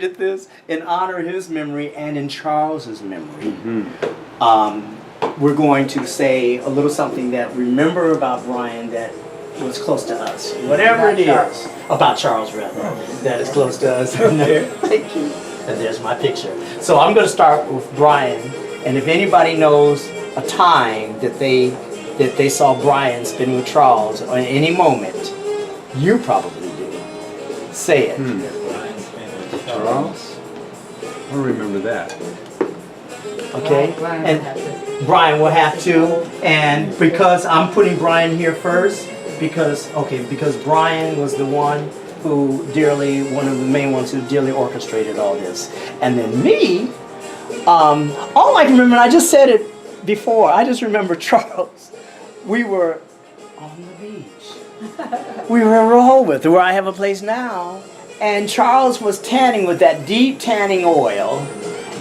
created this in honor of his memory and in Charles's memory. We're going to say a little something that remember about Brian that was close to us. Whatever it is. About Charles, rather. That is close to us. Thank you. And there's my picture. So I'm going to start with Brian. And if anybody knows a time that they saw Brian spending with Charles or in any moment, you probably do. Say it. Charles? I don't remember that. Okay? And Brian will have to. And because I'm putting Brian here first, because Brian was the one who one of the main ones who dearly orchestrated all this. And then me, all I can remember, I just said it before, I just remember Charles. We were on the beach. We were in Rehoboth, where I have a place now. And Charles was tanning with that deep tanning oil.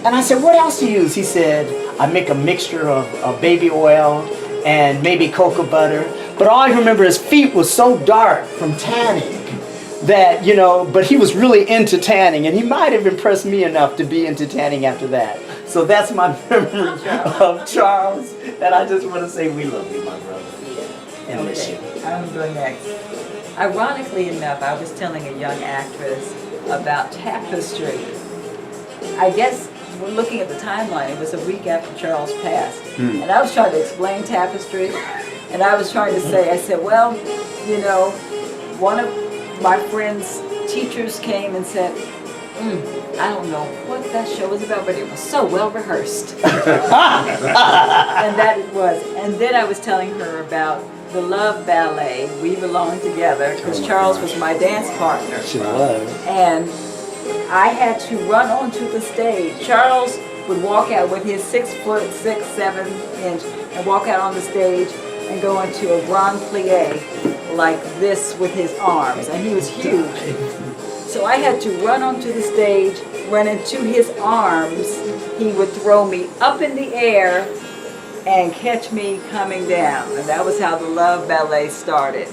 And I said, what else do you use? He said, I make a mixture of baby oil and maybe cocoa butter. But all I remember, his feet was so dark from tanning that, but he was really into tanning. And he might have impressed me enough to be into tanning after that. So that's my memory of Charles. And I just want to say we love you, my brother. And miss you. I'm going next. Ironically enough, I was telling a young actress about Tapestry. I guess we're looking at the timeline. It was a week after Charles passed. And I was trying to explain Tapestry. And I was trying to say, I said, well, one of my friend's teachers came and said, I don't know what that show was about, but it was so well rehearsed. And that it was. And then I was telling her about the Love Ballet, We Belong Together, because Charles was my dance partner. She was. And I had to run onto the stage. Charles would walk out with his 6 foot 6, 7 inch and walk out on the stage and go into a grand plie like this with his arms, and he was huge. So I had to run onto the stage, run into his arms. He would throw me up in the air and catch me coming down. And that was how the Love Ballet started.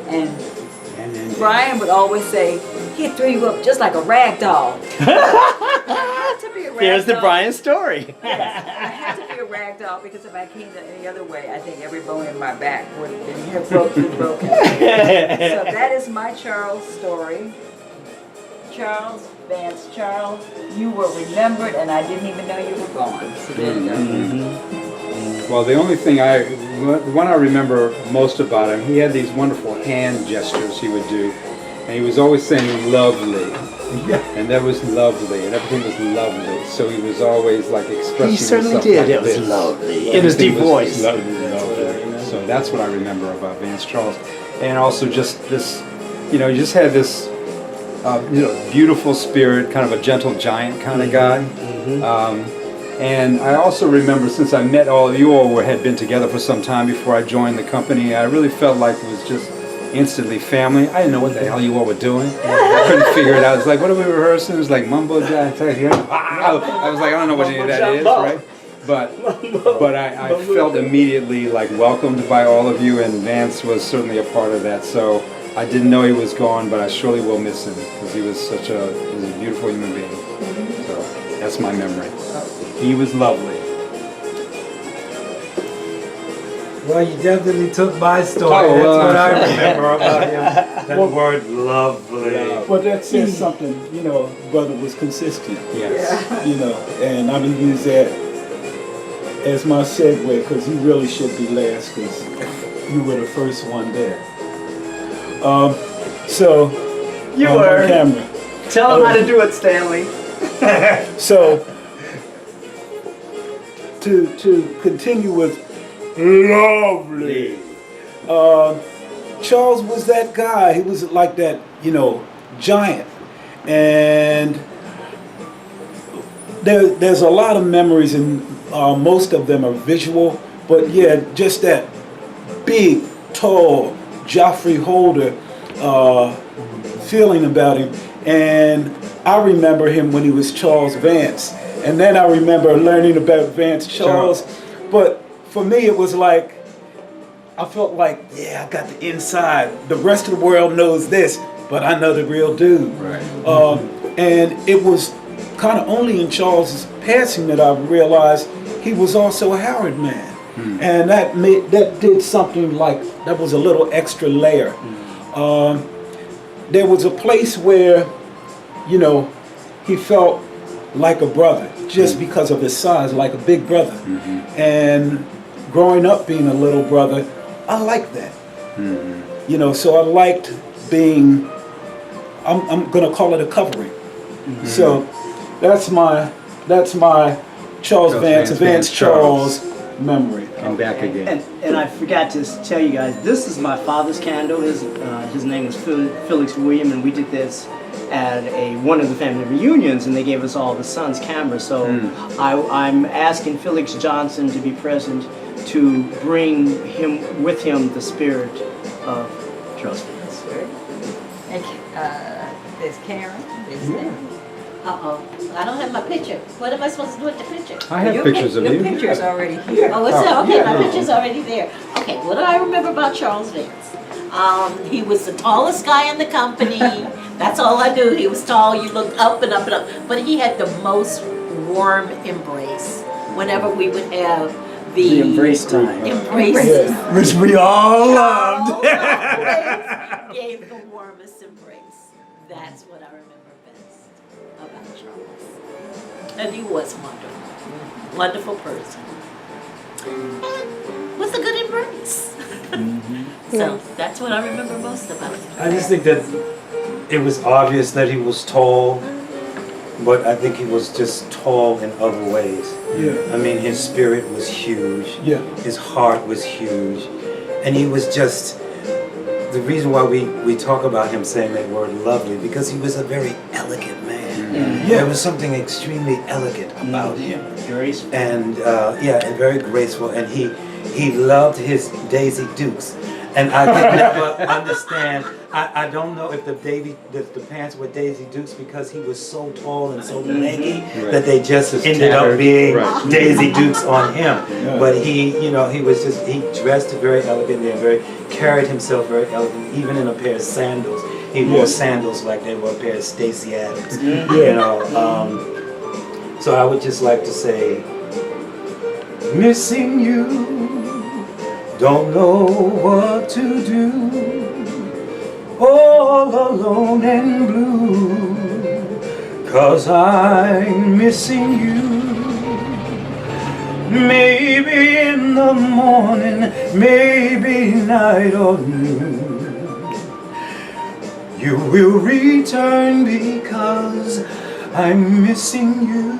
And Brian would always say, he threw you up just like a rag doll. Here's the Brian story. Yes, I had to be a rag doll because if I came to any other way, I think every bone in my back would have been broken. So that is my Charles story. Charles, Vance Charles, you were remembered and I didn't even know you were gone. So there you go. Well, the only thing the one I remember most about him, he had these wonderful hand gestures he would do. And he was always saying lovely. And that was lovely, and everything was lovely. So he was always like expressing himself. He certainly did. Like It was this. lovely. In his deep voice. Lovely. So that's what I remember about Vance Charles. And also just this, you just had this, beautiful spirit, kind of a gentle giant kind of guy. And I also remember, since I met all of you all had been together for some time before I joined the company, I really felt like it was just instantly family. I didn't know what the hell you all were doing. I couldn't figure it out. It's like, what are we rehearsing? It was like mumbo jumbo. I was like, I don't know what any of that is, right? But I felt immediately like welcomed by all of you, and Vance was certainly a part of that. So I didn't know he was gone, but I surely will miss him because he was such a beautiful human being. So that's my memory. He was lovely. Well, you definitely took my story. That's what I remember about him. That word lovely. Well, that says something, brother was consistent. Yes. And I'm going to use that as my segue because you really should be last because you were the first one there. So, you were. On camera. Tell him how to do it, Stanley. So, to continue with lovely. Charles was that guy. He was like that, giant. And there's a lot of memories, and most of them are visual. But yeah, just that big, tall Joffrey Holder feeling about him. And I remember him when he was Charles Vance. And then I remember learning about Vance Charles. But for me, it was like, I felt like, yeah, I got the inside. The rest of the world knows this. but I know the real dude. Right. And it was kind of only in Charles's passing that I realized he was also a Howard man. And that did something like, that was a little extra layer. There was a place where, you know, he felt like a brother just because of his size, like a big brother. And growing up being a little brother, I liked that. You know, so I liked being, I'm gonna call it a covering. So that's my Charles Vance Charles memory. And back again. And I forgot to tell you guys, this is my father's candle. His name is Felix William, and we did this at one of the family reunions, and they gave us all the son's cameras. So I'm asking Felix Johnson to be present to bring him with him the spirit of Charles Vance. And there's Karen. There's Sarah. I don't have my picture. What am I supposed to do with the picture? I have pictures of Your you. picture's already here. Oh, it's okay. My picture's already there. Okay, what do I remember about Charles Vance? He was the tallest guy in the company. That's all I knew. He was tall. You looked up and up and up. But he had the most warm embrace whenever we would have the embrace time. Embraces. Which we all loved. Always gave the warmest embrace. That's what I remember best about Charles. And he was wonderful. Wonderful person. And with a good embrace. So that's what I remember most about him. I just think that it was obvious that he was tall, but I think he was just tall in other ways. Yeah. I mean, his spirit was huge. Yeah. His heart was huge. And he was just, the reason why we talk about him saying that word lovely, because he was a very elegant man. There was something extremely elegant about him. Graceful. And and very graceful. And he loved his Daisy Dukes. And I could never understand. I don't know if the pants were Daisy Dukes because he was so tall and so leggy that they just ended up being Daisy Dukes on him. But he dressed very elegantly and carried himself very elegantly, even in a pair of sandals. He wore sandals like they were a pair of Stacey Adams. You know. So I would just like to say, missing you. Don't know what to do, all alone and blue, 'cause I'm missing you. Maybe in the morning, maybe night or noon, you will return because I'm missing you.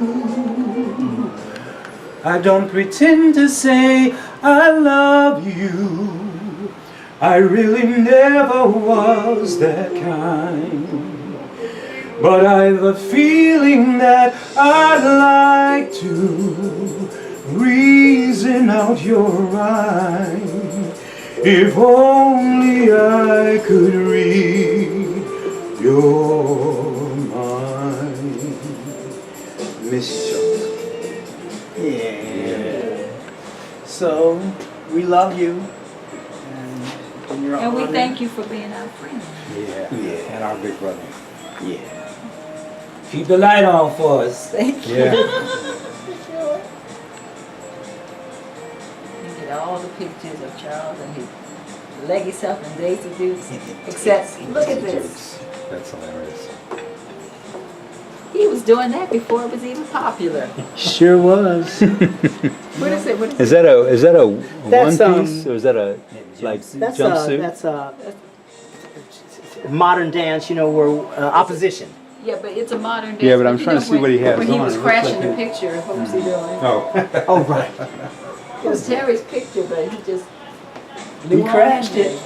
I don't pretend to say I love you. I really never was that kind. But I've a feeling that I'd like to reason out your rhyme. If only I could read your mind. Miss Charles. Yeah. So we love you, and you're And we honored. thank you for being our friend. Yeah. And our big brother. Yeah. Keep the light on for us. Thank you. Yeah. You get all the pictures of Charles and his leggy self and Daisy Dukes. Except, look at this. That's hilarious. He was doing that before it was even popular. Sure was. What is it? What is Is that a That's, one piece or is that a like jumpsuit? That's modern dance. You know, where opposition. Yeah, but it's a modern dance. Yeah, but I'm You trying to know, see what he has When he on. was It looks crashing like the picture, what was he doing? Oh. Oh right. It was Terry's picture, but he just... He crashed it.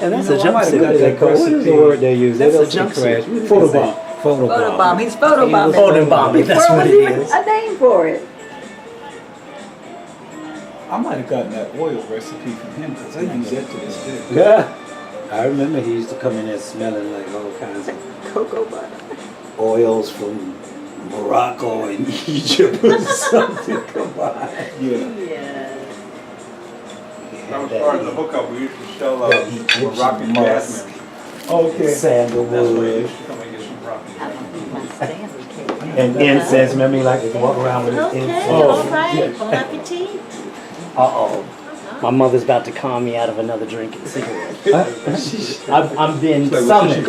And that's a jumpsuit. What is the word they use? That's They a don't say jumpsuit. crash. What do they Photobomb. say? Photobomb. Photobomb. He's photobombing. Photobombing, that's Before what was it even is. a name for it. I might have gotten that oil recipe from him because I use that to this day. Yeah. I remember he used to come in there smelling like all kinds of Cocoa butter. oils from Morocco and Egypt or something combined. Yeah. Yeah. That was part of the hookup. We used to sell That he gives Moroccan musk. jasmine. Okay. sandalwood, My Stanley cake. and incense. Remember, he liked to walk around with his Okay, incense. all right. Bon appetit. Uh-oh. My mother's about to calm me out of another drink and cigarette. I'm being summoned.